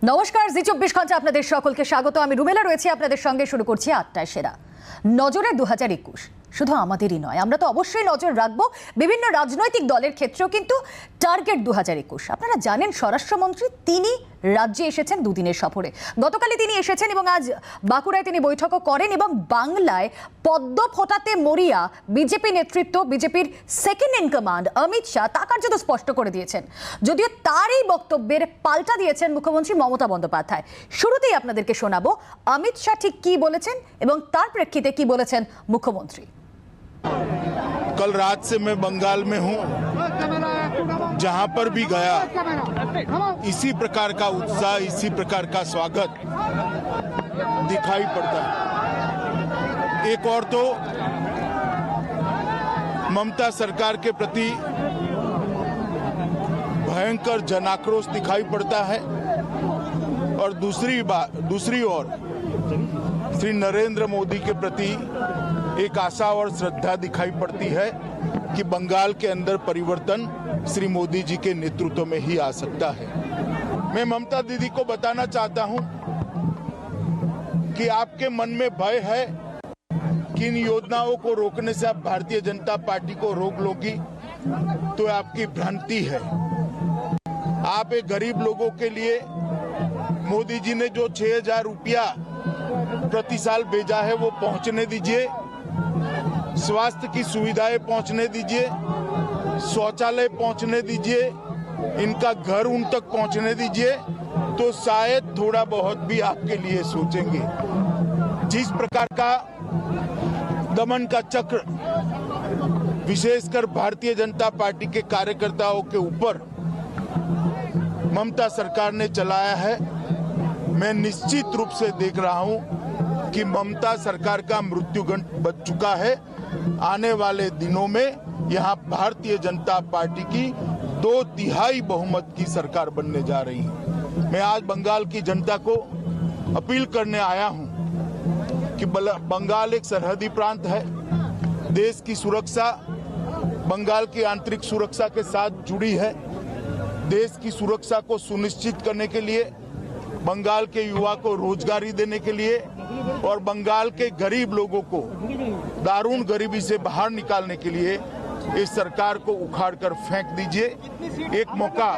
নমস্কার, জি 24 ঘন্টা আপনাদের সকলকে স্বাগত। আমি রুমেলা রয়েছি আপনাদের সঙ্গে। শুরু করছি 8টায় সেরা। নজরে 2021 শুধু আমাদেরই নয়, আমরা তো অবশ্যই নজর রাখবো বিভিন্ন রাজনৈতিক দলের ক্ষেত্রেও, কিন্তু টার্গেট 2021। আপনারা জানেন স্বরাষ্ট্রমন্ত্রী তিনি রাজ্যে এসেছেন দুদিনের সফরে। গতকালই তিনি এসেছেন এবং আজ বাঁকুড়ায় তিনি বৈঠকও করেন এবং বাংলায় পদ্ম ফোটাতে মরিয়া বিজেপি নেতৃত্ব, বিজেপির second in command Amit Shah তা কার্যত স্পষ্ট করে দিয়েছেন। যদিও তার এই বক্তব্যের পাল্টা দিয়েছেন মুখ্যমন্ত্রী মমতা বন্দ্যোপাধ্যায়। শুরুতেই আপনাদেরকে শোনাবো অমিত শাহ ঠিক কি বলেছেন এবং তার প্রেক্ষিতে কি বলেছেন মুখ্যমন্ত্রী। कल रात से मैं बंगाल में हूं, जहां पर भी गया इसी प्रकार का उत्साह, इसी प्रकार का स्वागत दिखाई पड़ता है। एक और तो ममता सरकार के प्रति भयंकर जनाक्रोश दिखाई पड़ता है और दूसरी ओर श्री नरेंद्र मोदी के प्रति एक आशा और श्रद्धा दिखाई पड़ती है कि बंगाल के अंदर परिवर्तन श्री मोदी जी के नेतृत्व में ही आ सकता है। मैं ममता दीदी को बताना चाहता हूं कि आपके मन में भय है कि इन योजनाओं को रोकने से आप भारतीय जनता पार्टी को रोक लोगी, तो आपकी भ्रांति है। आप एक गरीब लोगों के लिए मोदी जी ने जो 6,000 रुपया प्रति साल भेजा है वो पहुंचने दीजिए, स्वास्थ्य की सुविधाएं पहुंचने दीजिए, शौचालय पहुंचने दीजिए, इनका घर उन तक पहुंचने दीजिए, तो शायद थोड़ा बहुत भी आपके लिए सोचेंगे। जिस प्रकार का दमन का चक्र विशेषकर भारतीय जनता पार्टी के कार्यकर्ताओं के ऊपर ममता सरकार ने चलाया है, मैं निश्चित रूप से देख रहा हूं कि ममता सरकार का मृत्युगंड बच चुका है। आने वाले दिनों में यहां भारतीय जनता पार्टी की 2/3 बहुमत की सरकार बनने जा रही है। मैं आज बंगाल की जनता को अपील करने आया हूं कि बंगाल एक सरहदी प्रांत है। देश की सुरक्षा बंगाल की आंतरिक सुरक्षा के साथ जुड़ी है। देश की सुरक्षा को सुनिश्चित करने के लिए, बंगाल के युवा को रोजगारी देने के लिए और बंगाल के गरीब लोगों को दारुण गरीबी से बाहर निकालने के लिए इस सरकार को उखाड़कर फेंक दीजिए। एक मौका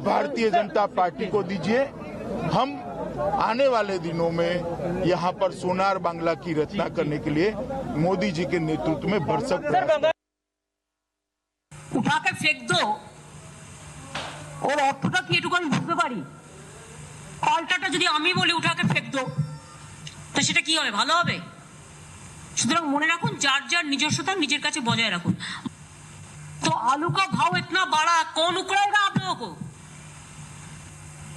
भारतीय जनता पार्टी को दीजिए। हम आने वाले दिनों में यहाँ पर सोनार बांग्ला की रचना करने के लिए मोदी जी के नेतृत्व में भरसक उठाकर फेंक दो और অর্থটা কি এটুকু আমি বুঝতে পারি। পাল্টাটা যদি আমি বলি উঠাকে ফেক দো, তো সেটা কি হবে? ভালো হবে? সুতরাং মনে রাখুন, যার যার নিজস্বতা নিজের কাছে বজায় রাখুন। तो आलू का भाव इतना बढ़ा, कौन उकड़ाएगा आप लोगों को?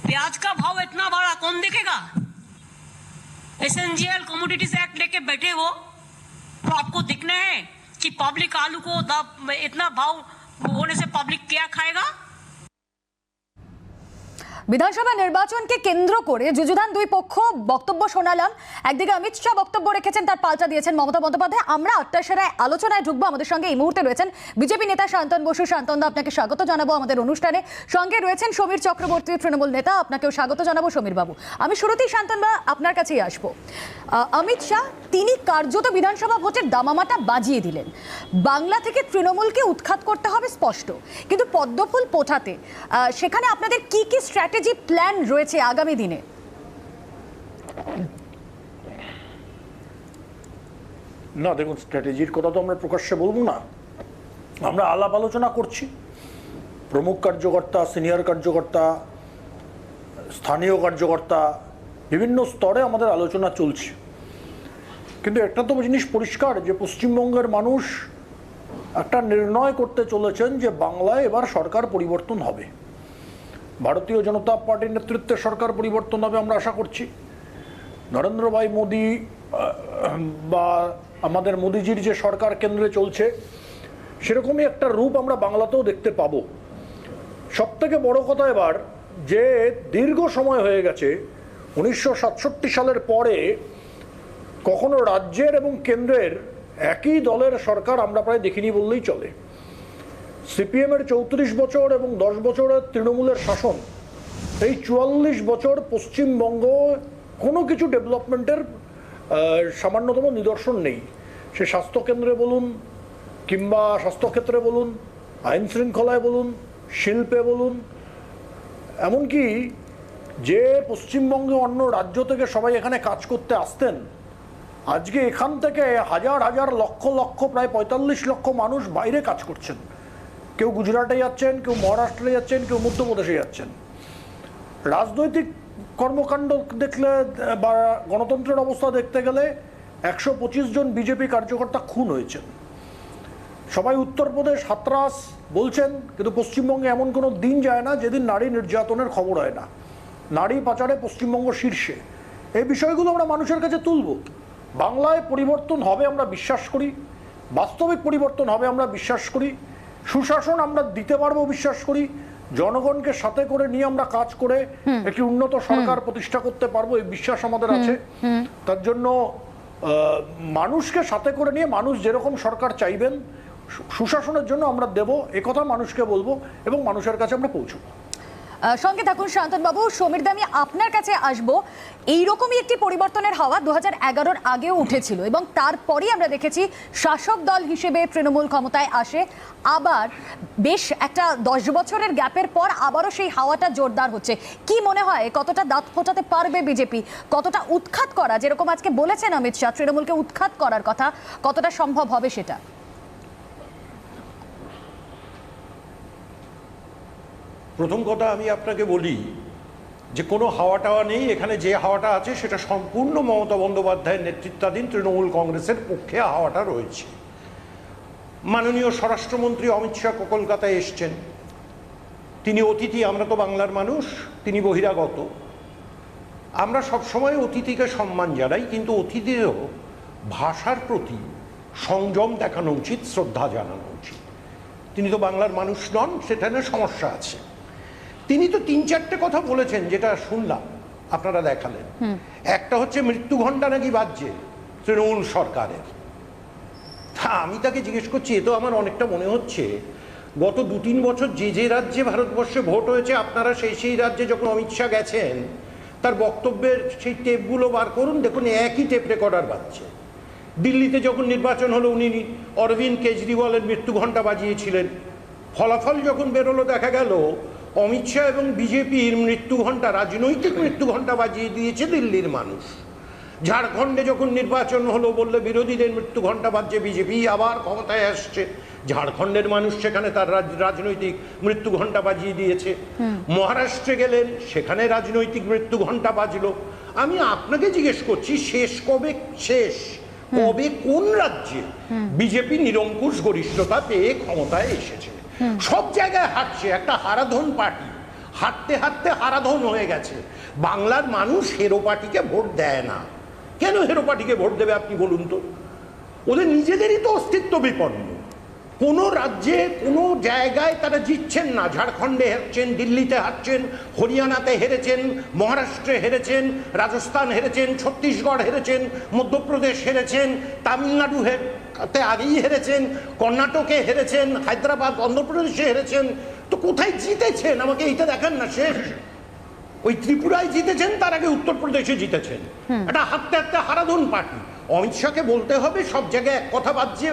प्याज का भाव इतना बढ़ा, कौन देखेगा? एसेंशियल कमोडिटीज एक्ट लेके बैठे हो तो आपको दिखना है कि पब्लिक आलू को इतना भाव होने से पब्लिक क्या खाएगा? বিধানসভা নির্বাচনকে কেন্দ্র করে যুযুধান দুই পক্ষ বক্তব্য শোনালাম। একদিকে অমিত শাহ বক্তব্য রেখেছেন, তার পাল্টা দিয়েছেন মমতা বন্দ্যোপাধ্যায়। আমরা 8টায় সেরায় আলোচনায় ঢুকবো। আমাদের সঙ্গে এই মুহূর্তে রয়েছেন বিজেপি নেতা শান্তন বসু। শান্তনদা, আপনাকে স্বাগত জানাবো আমাদের অনুষ্ঠানে। সঙ্গে রয়েছেন সমীর চক্রবর্তী, তৃণমূল নেতা, আপনাকেও স্বাগত জানাবো সমীর বাবু। আমি শুরুতেই শান্তনদা আপনার কাছেই আসবো। অমিত শাহ তিনি কার্যত বিধানসভা ভোটের দামামাটা বাজিয়ে দিলেন। বাংলা থেকে তৃণমূলকে উৎখাত করতে হবে স্পষ্ট, কিন্তু পদ্মফুল পোঠাতে সেখানে আপনাদের কি কি স্ট্র্যাটেজি প্ল্যান রয়েছে আগামী দিনে? না দেখুন, স্ট্র্যাটেজির কথা তো আমরা প্রকাশ্যে বলবো না, আমরা আলাপ আলোচনা করছি। প্রমুখ কার্যকর্তা, সিনিয়র কার্যকর্তা, স্থানীয় কার্যকর্তা, বিভিন্ন স্তরে আমাদের আলোচনা চলছে। কিন্তু একটা তো জিনিস পরিষ্কার যে পশ্চিমবঙ্গের মানুষ একটা নির্ণয় করতে চলেছেন যে বাংলায় এবার সরকার পরিবর্তন হবে। ভারতীয় জনতা পার্টির নেতৃত্বে সরকার পরিবর্তন হবে আমরা আশা করছি। নরেন্দ্র ভাই মোদি বা আমাদের মোদিজির যে সরকার কেন্দ্রে চলছে সেরকমই একটা রূপ আমরা বাংলাতেও দেখতে পাবো। সবথেকে বড় কথা এবার যে দীর্ঘ সময় হয়ে গেছে, 1967 সালের পরে কখনো রাজ্যের এবং কেন্দ্রের একই দলের সরকার আমরা প্রায় দেখিনি বললেই চলে। সিপিএমের 34 বছর এবং 10 বছরের তৃণমূলের শাসন এই 44 বছর পশ্চিমবঙ্গ কোনো কিছু ডেভেলপমেন্টের সামান্যতম নিদর্শন নেই। সে স্বাস্থ্যকেন্দ্রে বলুন, কিংবা স্বাস্থ্যক্ষেত্রে বলুন, আইন শৃঙ্খলায় বলুন, শিল্পে বলুন, এমনকি যে পশ্চিমবঙ্গে অন্য রাজ্য থেকে সবাই এখানে কাজ করতে আসতেন, আজকে এখান থেকে হাজার হাজার লক্ষ লক্ষ প্রায় 45 লক্ষ মানুষ বাইরে কাজ করছেন। কেউ গুজরাটে যাচ্ছেন, কেউ মহারাষ্ট্রে যাচ্ছেন, কেউ মধ্যপ্রদেশে যাচ্ছেন। রাজনৈতিক কর্মকাণ্ড দেখলে বা গণতন্ত্রের অবস্থা দেখতে গেলে 125 জন বিজেপি কার্যকর্তা খুন হয়েছেন। সবাই উত্তরপ্রদেশ, হাতরাস বলছেন, কিন্তু পশ্চিমবঙ্গে এমন কোনো দিন যায় না যেদিন নারী নির্যাতনের খবর হয় না। নারী পাচারে পশ্চিমবঙ্গ শীর্ষে। এই বিষয়গুলো আমরা মানুষের কাছে তুলব। বাংলায় পরিবর্তন হবে আমরা বিশ্বাস করি, বাস্তবিক পরিবর্তন হবে আমরা বিশ্বাস করি, সুশাসন আমরা দিতে পারবো বিশ্বাস করি, জনগণকে সাথে করে নিয়ে আমরা কাজ করে একটি উন্নত সরকার প্রতিষ্ঠা করতে পারবো এই বিশ্বাস আমাদের আছে। তার জন্য মানুষকে সাথে করে নিয়ে মানুষ যেরকম সরকার চাইবেন সুশাসনের জন্য আমরা দেব, একথা মানুষকে বলবো এবং মানুষের কাছে আমরা পৌঁছবো। সঙ্গে থাকুন শান্তনবাবু। সমীর দা, আমি আপনার কাছে আসবো। এইরকমই একটি পরিবর্তনের হাওয়া 2011-র আগেও উঠেছিল এবং তারপরেই আমরা দেখেছি শাসক দল হিসেবে তৃণমূল ক্ষমতায় আসে। আবার বেশ একটা 10 বছরের গ্যাপের পর আবারও সেই হাওয়াটা জোরদার হচ্ছে। কি মনে হয় কতটা দাঁত ফোটাতে পারবে বিজেপি? কতটা উৎখাত করা, যেরকম আজকে বলেছেন অমিত শাহ তৃণমূলকে উৎখাত করার কথা, কতটা সম্ভব হবে সেটা? প্রথম কথা আমি আপনাকে বলি যে কোনো হাওয়া টাওয়া নেই এখানে। যে হাওয়াটা আছে সেটা সম্পূর্ণ মমতা বন্দ্যোপাধ্যায়ের নেতৃত্বাধীন তৃণমূল কংগ্রেসের পক্ষে হাওয়াটা রয়েছে। মাননীয় স্বরাষ্ট্রমন্ত্রী অমিত শাহ কলকাতায় এসছেন, তিনি অতিথি, আমরা তো বাংলার মানুষ, তিনি বহিরাগত। আমরা সবসময় অতিথিকে সম্মান জানাই, কিন্তু অতিথিরও ভাষার প্রতি সংযম দেখানো উচিত, শ্রদ্ধা জানানো উচিত। তিনি তো বাংলার মানুষ নন, সেটা নিয়ে সমস্যা আছে। তিনি তো 3-4টে কথা বলেছেন যেটা শুনলাম, আপনারা দেখালেন। একটা হচ্ছে মৃত্যু ঘণ্টা নাকি বাজছে তৃণমূল সরকারের। তা আমি তাকে জিজ্ঞেস করছি, এ তো আমার অনেকটা মনে হচ্ছে গত 2-3 বছর যে যে রাজ্যে ভারতবর্ষে ভোট হয়েছে আপনারা সেই রাজ্যে যখন অমিত শাহ গেছেন তার বক্তব্যের সেই টেপগুলো বার করুন, দেখুন একই টেপ রেকর্ডার বাজছে। দিল্লিতে যখন নির্বাচন হলো উনি অরবিন্দ কেজরিওয়ালের মৃত্যু ঘণ্টা বাজিয়েছিলেন। ফলাফল যখন বেরোলো দেখা গেল অমিত শাহ এবং বিজেপির মৃত্যু ঘণ্টা, রাজনৈতিক মৃত্যু ঘণ্টা বাজিয়ে দিয়েছে দিল্লির মানুষ। ঝাড়খণ্ডে যখন নির্বাচন হলো বললে বিরোধীদের মৃত্যু ঘণ্টা বাজছে, বিজেপি আবার ক্ষমতায় আসছে, ঝাড়খণ্ডের মানুষ সেখানে তার রাজনৈতিক মৃত্যু ঘণ্টা বাজিয়ে দিয়েছে। মহারাষ্ট্রে গেলেন, সেখানে রাজনৈতিক মৃত্যু ঘণ্টা বাজলো। আমি আপনাকে জিজ্ঞেস করছি, শেষ কবে কোন রাজ্যে বিজেপি নিরঙ্কুশ গরিষ্ঠতা পেয়ে ক্ষমতায় এসেছে? সব জায়গায় হাঁটছে, একটা হারাধন পার্টি, হাঁটতে হাঁটতে হারাধন হয়ে গেছে। বাংলার মানুষ হেরো পার্টিকে ভোট দেয় না। কেন হেরো পার্টিকে ভোট দেবে আপনি বলুন তো? ওদের নিজেদেরই তো অস্তিত্ব বিপন্ন। কোনো রাজ্যে কোনো জায়গায় তারা জিতছেন না। ঝাড়খণ্ডে হেরছেন, দিল্লিতে হারছেন, হরিয়ানাতে হেরেছেন, মহারাষ্ট্রে হেরেছেন, রাজস্থান হেরেছেন, ছত্তিশগড় হেরেছেন, মধ্যপ্রদেশ হেরেছেন, তামিলনাড়ু আগেই হেরেছেন, কর্ণাটকে হেরেছেন, হায়দ্রাবাদ অন্ধ্রপ্রদেশে হেরেছেন। তো কোথায় জিতেছেন আমাকে এইটা দেখান না। শেষ ওই ত্রিপুরায় জিতেছেন, তার আগে উত্তরপ্রদেশে জিতেছেন। এটা হাঁটতে হাঁটতে হারাধন পার্টি। অমিত শাহকে বলতে হবে সব জায়গায় এক কথা বাজছে,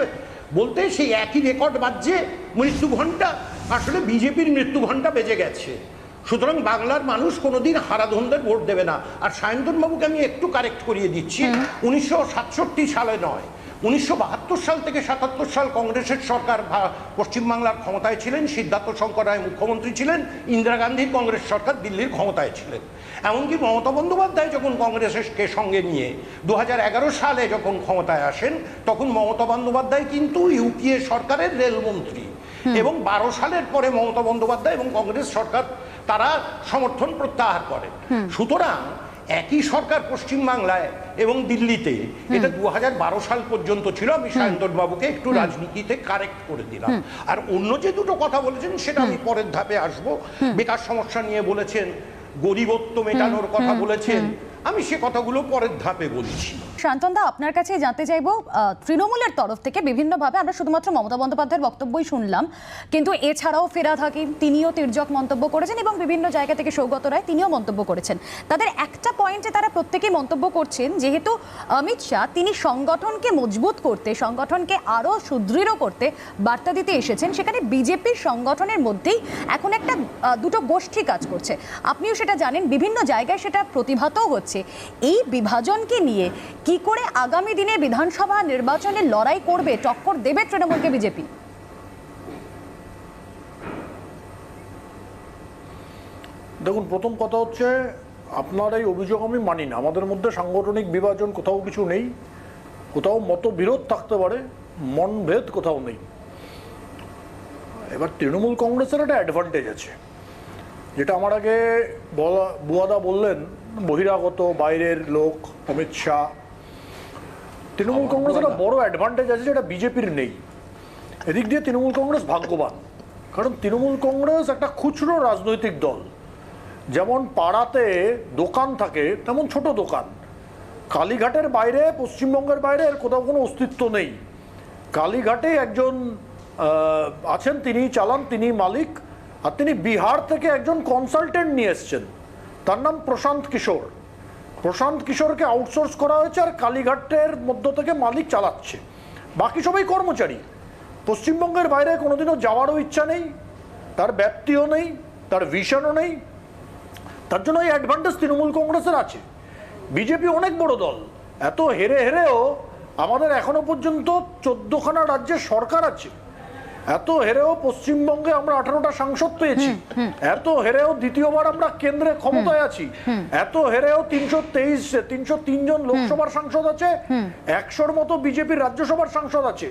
বলতে সেই একই রেকর্ড বাজছে মৃত্যু ঘণ্টা। আসলে বিজেপির মৃত্যু ঘণ্টা বেজে গেছে। সুতরাং বাংলার মানুষ কোনোদিন হারাধনদের ভোট দেবে না। আর সায়ন্তনবাবুকে আমি একটু কারেক্ট করিয়ে দিচ্ছি, 1967 সালে নয়, 1972 সাল থেকে 77 সাল কংগ্রেসের সরকার পশ্চিমবাংলার ক্ষমতায় ছিলেন। সিদ্ধার্থ শঙ্কর রায় মুখ্যমন্ত্রী ছিলেন, ইন্দিরা গান্ধীর কংগ্রেস সরকার দিল্লির ক্ষমতায় ছিলেন। এমনকি মমতা বন্দ্যোপাধ্যায় যখন কংগ্রেসকে সঙ্গে নিয়ে 2011 সালে যখন ক্ষমতায় আসেন, তখন মমতা বন্দ্যোপাধ্যায় কিন্তু ইউপিএ সরকারের রেলমন্ত্রী। এবং 12 সালের পরে মমতা বন্দ্যোপাধ্যায় এবং কংগ্রেস সরকার তারা সমর্থন প্রত্যাহার করেন। সুতরাং একই সরকার পশ্চিমবাংলায় এবং দিল্লিতে, এটা 2012 সাল পর্যন্ত ছিল। আমি সায়ন্তন বাবুকে একটু রাজনীতিতে কারেক্ট করে দিলাম। আর অন্য যে দুটো কথা বলেছেন সেটা আমি পরের ধাপে আসবো। বেকার সমস্যা নিয়ে বলেছেন, গরিবত্ব মেটানোর কথা বলেছেন, আমি সে কথাগুলো পরের ধাপে বলছি। শান্তনদা, আপনার কাছে জানতে চাইবো, তৃণমূলের তরফ থেকে বিভিন্নভাবে আমরা শুধুমাত্র মমতা বন্দ্যোপাধ্যায়ের বক্তব্যই শুনলাম, কিন্তু এছাড়াও ফিরহাদ হাকিম তিনিও তির্যক মন্তব্য করেছেন এবং বিভিন্ন জায়গা থেকে সৌগত রায় তিনিও মন্তব্য করেছেন। তাদের একটা পয়েন্টে তারা প্রত্যেকেই মন্তব্য করছেন, যেহেতু অমিত শাহ তিনি সংগঠনকে মজবুত করতে, সংগঠনকে আরও সুদৃঢ় করতে বার্তা দিতে এসেছেন, সেখানে বিজেপির সংগঠনের মধ্যেই এখন একটা দুটো গোষ্ঠী কাজ করছে। আপনিও সেটা জানেন, বিভিন্ন জায়গায় সেটা প্রতিভাতও হচ্ছে। এই বিভাজনকে নিয়ে কি করে আগামী দিনে বিধানসভা নির্বাচনে লড়াই করবে, টক্কর দেবে তৃণমূলকে বিজেপি? দেখুন, প্রথম কথা হচ্ছে, আপনার এই অভিযোগ আমি মানি না। আমাদের মধ্যে সাংগঠনিক বিভাজন কোথাও কিছু নেই, কোথাও মতবিরোধ থাকতে পারে, মনভেদ কোথাও নেই। এবার তৃণমূল কংগ্রেসের একটা অ্যাডভান্টেজ আছে, যেটা আমার আগে বুয়াদা বললেন, বহিরাগত বাইরের লোক অমিত শাহ। তৃণমূল কংগ্রেসের একটা বড় অ্যাডভান্টেজ আছে যেটা বিজেপির নেই। এদিক দিয়ে তৃণমূল কংগ্রেস ভাগ্যবান, কারণ তৃণমূল কংগ্রেস একটা খুচরো রাজনৈতিক দল। যেমন পাড়াতে দোকান থাকে, তেমন ছোট দোকান। কালীঘাটের বাইরে, পশ্চিমবঙ্গের বাইরে এর কোথাও কোনো অস্তিত্ব নেই। কালীঘাটে একজন আছেন, তিনি চালান, তিনি মালিক, আর তিনি বিহার থেকে একজন কনসালটেন্ট নিয়ে এসছেন, তার নাম প্রশান্ত কিশোর। প্রশান্ত কিশোরকে আউটসোর্স করা হয়েছে, আর কালীঘাটের মধ্য থেকে মালিক চালাচ্ছে। বাকি সবাই কর্মচারী। পশ্চিমবঙ্গের বাইরে কোনোদিনও যাওয়ারও ইচ্ছা নেই, তার ব্যাপ্তিও নেই, তার ভিশনও নেই। তার জন্য এই অ্যাডভান্টেজ তৃণমূল কংগ্রেসের আছে। বিজেপি অনেক বড় দল, এত হেরে হেরেও আমাদের এখনো পর্যন্ত 14খানা রাজ্যে সরকার আছে। এত হেরেও পশ্চিমবঙ্গে আমরা 18টা সাংসদ পেয়েছি। এত হেরেও দ্বিতীয়বার আমরা কেন্দ্রে ক্ষমতায় আছি। এত হেরেও 303 জন লোকসভার সাংসদ আছে, 100-র মতো বিজেপির রাজ্যসভার সাংসদ আছে।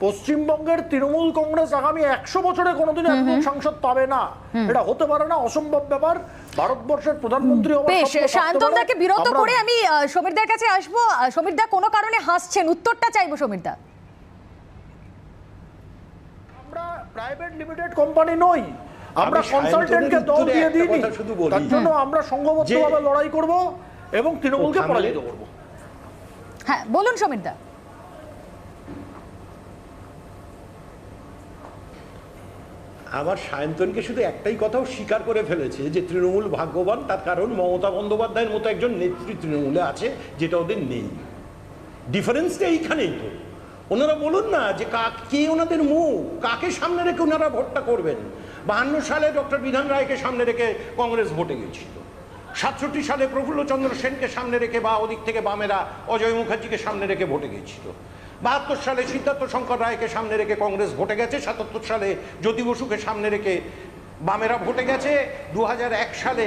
পশ্চিমবঙ্গের তৃণমূল কংগ্রেস আগামী 100 বছরে কোনোদিন এতজন সাংসদ পাবে না, এটা হতে পারে না, অসম্ভব ব্যাপার। ভারতবর্ষের প্রধানমন্ত্রী বেশ, শান্তনদাকে বিরত করে আমি সমীরদার কাছে আসবো। সমীরদা কোনো কারণে হাসছেন, উত্তরটা চাইবো সমীরদা। আমরা প্রাইভেট লিমিটেড কোম্পানি নই, আমরা কনসালটেন্টকে দল দিয়ে দিই। তার জন্য আমরা সংঘবদ্ধভাবে লড়াই করব এবং তৃণমূলকে পরাজিত করব। হ্যাঁ, বলুন সমীরদা। আমার সায়ন্তনকে শুধু একটাই কথাও স্বীকার করে ফেলেছে যে তৃণমূল ভাগ্যবান, তার কারণ মমতা বন্দ্যোপাধ্যায়ের মতো একজন নেত্রী তৃণমূলে আছে, যেটা ওদের নেই। ডিফারেন্সটা এইখানেই তো। ওনারা বলুন না যে কে ওনাদের মুখ, কাকে সামনে রেখে ওনারা ভোটটা করবেন। 52 সালে ডক্টর বিধান রায়কে সামনে রেখে কংগ্রেস ভোটে গেছিল। 67 সালে প্রফুল্লচন্দ্র সেনকে সামনে রেখে বা ওদিক থেকে বামেরা অজয় মুখার্জিকে সামনে রেখে ভোটে গেছিল। 72 সালে সিদ্ধার্থ শঙ্কর রায়কে সামনে রেখে কংগ্রেস ভোটে গেছে। 77 সালে জ্যোতি বসুকে সামনে রেখে বামেরা ভোটে গেছে। 2001 সালে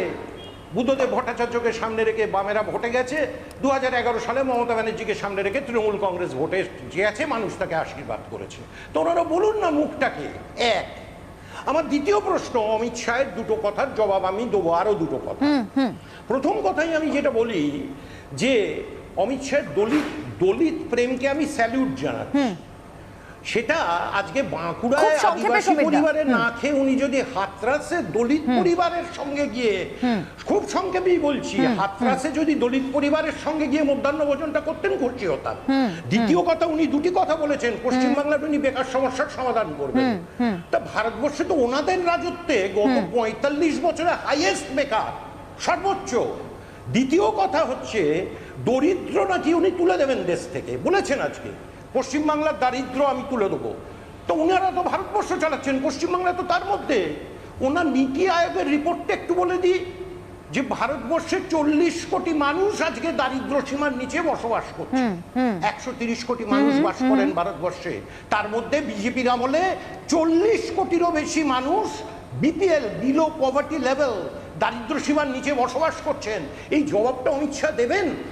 বুদ্ধদেব ভট্টাচার্যকে সামনে রেখে বামেরা ভোটে গেছে। 2011 সালে মমতা ব্যানার্জিকে সামনে রেখে তৃণমূল কংগ্রেস ভোটে গেছে, মানুষ তাকে আশীর্বাদ করেছে। তো ওনারা বলুন না মুখটাকে। এক, আমার দ্বিতীয় প্রশ্ন, অমিত শাহের দুটো কথার জবাব আমি দেবো, আরো দুটো কথা। প্রথম কথাই আমি যেটা বলি যে অমিত শাহের দলিত প্রেমকে আমি স্যালিউট জানাচ্ছি। সেটা আজকে বাঁকুড়ায় আদিবাসী পরিবারে না খেয়ে উনি যদি হাতরাসে দলিত পরিবারের সঙ্গে গিয়ে, খুব সংক্ষেপেই বলছি, হাতরাসে যদি দলিত পরিবারের সঙ্গে গিয়ে মধ্যাহ্ন ভোজনটা করতেন, খুশি হতাম। দ্বিতীয় কথা, উনি দুটি কথা বলেছেন, পশ্চিমবাংলার উনি বেকার সমস্যার সমাধান করবেন। তা ভারতবর্ষে তো ওনাদের রাজত্বে গত 45 বছরে হাইয়েস্ট বেকার, সর্বোচ্চ। দ্বিতীয় কথা হচ্ছে দরিদ্র নাকি উনি তুলে দেবেন দেশ থেকে, বলেছেন আজকে পশ্চিমবাংলার দারিদ্র আমি তুলে দেবো। তো ওনারা তো ভারতবর্ষ চালাচ্ছেন, পশ্চিমবাংলা তো তার মধ্যে। ওনার নীতি আয়োগের রিপোর্টটা একটু বলে দিই যে ভারতবর্ষে 40 কোটি মানুষ আজকে দারিদ্র সীমার নিচে বসবাস করছে। 130 কোটি মানুষ বাস করেন ভারতবর্ষে, তার মধ্যে বিজেপির আমলে 40 কোটিরও বেশি মানুষ বিপিএল, বিলো পভার্টি লেভেল, দারিদ্র সীমার নিচে বসবাস করছেন। এই জবাবটা অমিত শাহ দেবেন?